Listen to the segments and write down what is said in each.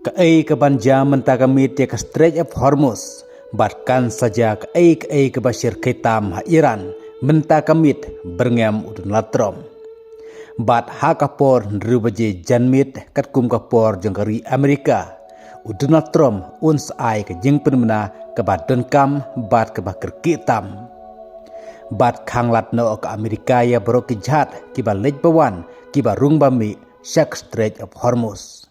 Keai kebanja mentakamit ya ke Strait of Hormuz, bahkan saja keai ke Bashir Ketam ha Iran mentakamit berngam udun latrom. Bat ha kapor nrubaje janmit kat kum kapor jengkari Amerika, udun latrom uns ai ke jeng penmena ke badon kam bat ke bakir kitam. Bat khang latno ke Amerika ya bro kijat kiba lej bawan kiba rung bami syak Strait of Hormuz.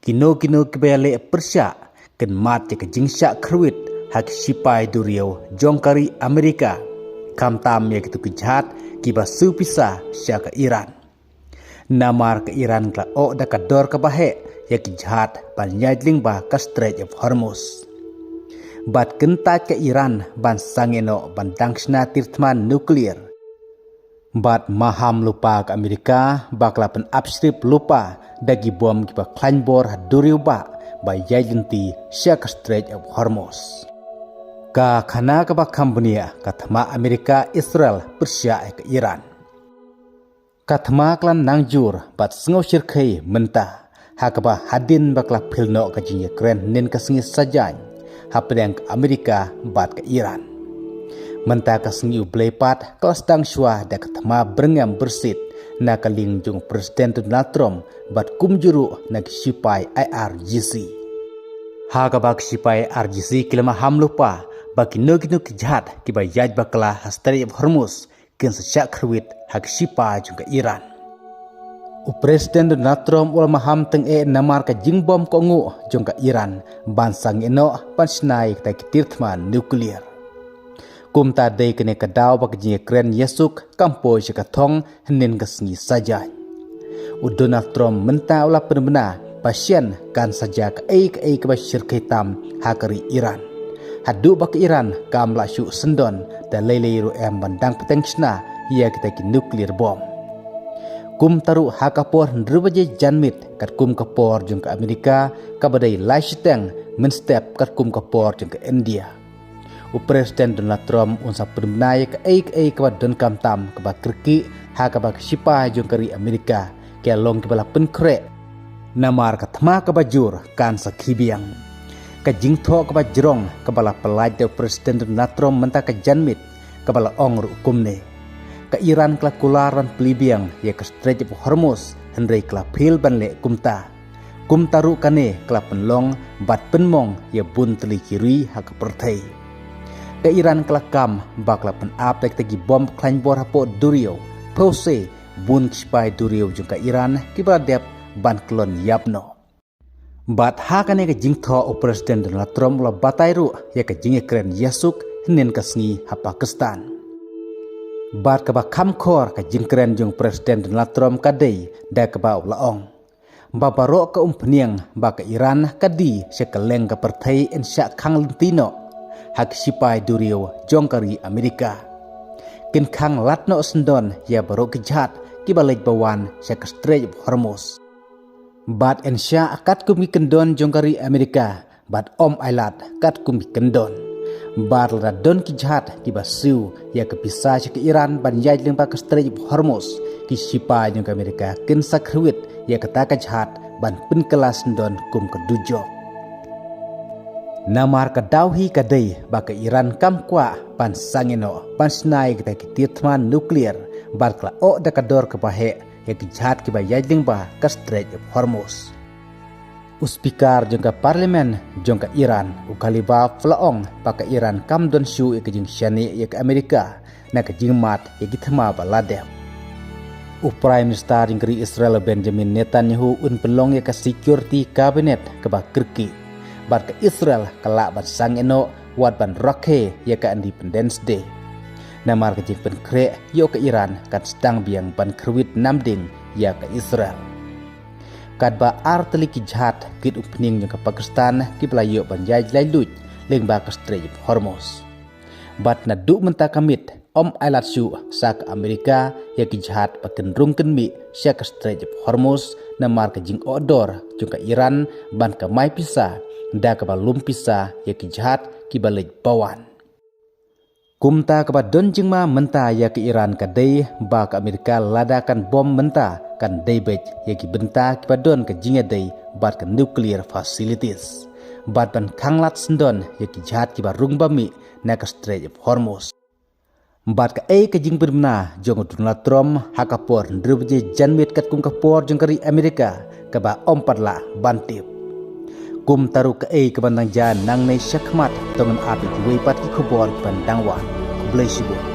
Kino kebele persya ken mat ke jingsya kruit hak sipai duriau jongkari Amerika kam tam ya kitu kejahat kiba su pisah sya ke Iran. Namar ke Iran kla o da kador ke bahe ya kejahat ban nyadling ba ke Strait of Hormuz. Bat kentat ke Iran ban sangeno ban dangsna tirtman nuklir. Bat maham lupa ke Amerika bakla pen upstrip lupa dagi bom kiba klanbor duriu ba yajenti syak Strait of Hormuz. Ka khana ka ba kambunia kathma Amerika Israel Persia ke Iran. Kathma klan nangjur bat sengo sirkhai menta hakaba hadin bakla philno ka jing Ukraine nen ka singi sajany hapdeng Amerika bat ke Iran. Menta ka singi ublepat kelas dang shwa da kathma berngam bersit na kaling jung Presiden Donald Trump bat kumjuru na sipai IRGC. Haga bak sipai IRGC kilama hamlupa baki noginu kijat kiba yaj bakla Strait of Hormuz kin syak khruit hak sipai jung ke Iran. Presiden Donald Trump ul maham teng namar ka jingbom ko ngu jung ke Iran bansang eno pansnai ta kitirtman nuklir. Kumta day kene kadaw bak jing Ukraine yesuk kampo ka thong nen gasngi saja. Donald Trump menta ula penbena pasien kan saja keai ke Bashir Ketam hakari Iran. Hadu bak Iran kam la syu sendon da leiru em bandang petengsna ia kita ki nuklir bom. Kum taru hakapor nrubaje janmit kat kum kapor jung ke Amerika kabadai laisiteng menstep kat kum kapor jung ke India. Presiden Donald Trump unsa permenai keai ke badon kam tam ke bakriki hakaba sipa jongkari Amerika ke long ke bala penkre namar kathma ke bajur kan sakhibiang ke jingtho ke bajrong ke bala pelaj de Presiden Donald Trump menta ke janmit ke bala ong rukumne ke Iran kla kularan pelibiang ya ke Strait of Hormuz hendrai kla phil banle kumta ru kane kla penlong bat penmong ya bun teli kiri hak perthai. Ke Iran kelakam bakla pen apek tegi bom klanbor hapo duriau pose bun kspai duriau jung ke Iran kibra dep ban klon yapno. Bat hakane ke jingtho Presiden Donald Trump la batairu ya ke jing Ukraine yasuk nen kasngi ha Pakistan. Bat ka ba khamkhor ke jing Ukraine jung Presiden Donald Trump kadai da ka ba laong. Babaro ke umpniang ba ke Iran kadi sekeleng ke perthai insya khang lentino hak sipai duriau jongkari Amerika. Kin khang latno sendon ya baru kejat kibalej bawan syak Strait of Hormuz. Bat ensya akat kumi kendon jongkari Amerika bat om ailat kat kumi kendon. Bat ladon kejat kibasu ya kepisa syak Iran ban yaj lempa ke Strait of Hormuz ki sipai jong Amerika kin sakhruit ya ketaka jahat ban penkelas sendon kum kedujok. Namar kadauhi kadai baka Iran kamkwa pan sangeno pan snai kita kitirtman nuklir barkla o da kador kebahe ya kijat kiba yajling ba ka Strait of Hormuz. Uspikar jongka parlemen jongka Iran ukaliba flaong baka Iran kam don shu ya kejing syani ya ke Amerika na kejing mat ya githma baladem. Prime Minister Ingri Israel Benjamin Netanyahu un pelong ya ka security cabinet keba kirki. Bat ke Israel kelak bat sang eno wat ban rakhe ya ke Independence Day. Namar ke jing pen kre yo ke Iran kan sedang biang ban kruit namding ya ke Israel. Kat ba arteli ki jahat kit upning yang ke Pakistan ki pelayo ban jaj lailuj leng ba ke Strait of Hormuz. Bat na du menta kamit om ailat syu sak Amerika ya ki jahat paken rungken mi syak ke Strait of Hormuz namar ke jing odor jung ke Iran ban ke mai pisah da ka balum pisa ya ki jahat ki balej bawan. Kumta ka ba don jingma menta ya ke Iran kadai ba ka Amerika ladakan bom menta kan David yaki benta kipadon ke jingadai bat ke nuclear facilities. Bat ban kanglat sendon yaki jahat kiba rungbami na ke Strait of Hormuz. Bat ka ke jing bermna jong Donald Trump hakapor ndrubje janmit kat kum kapor jong kari Amerika kaba omparla bantip. Kum taru ka ke bandang jan nang nei syakmat tongan api wei pat ki khobor bandangwan kublai sibu.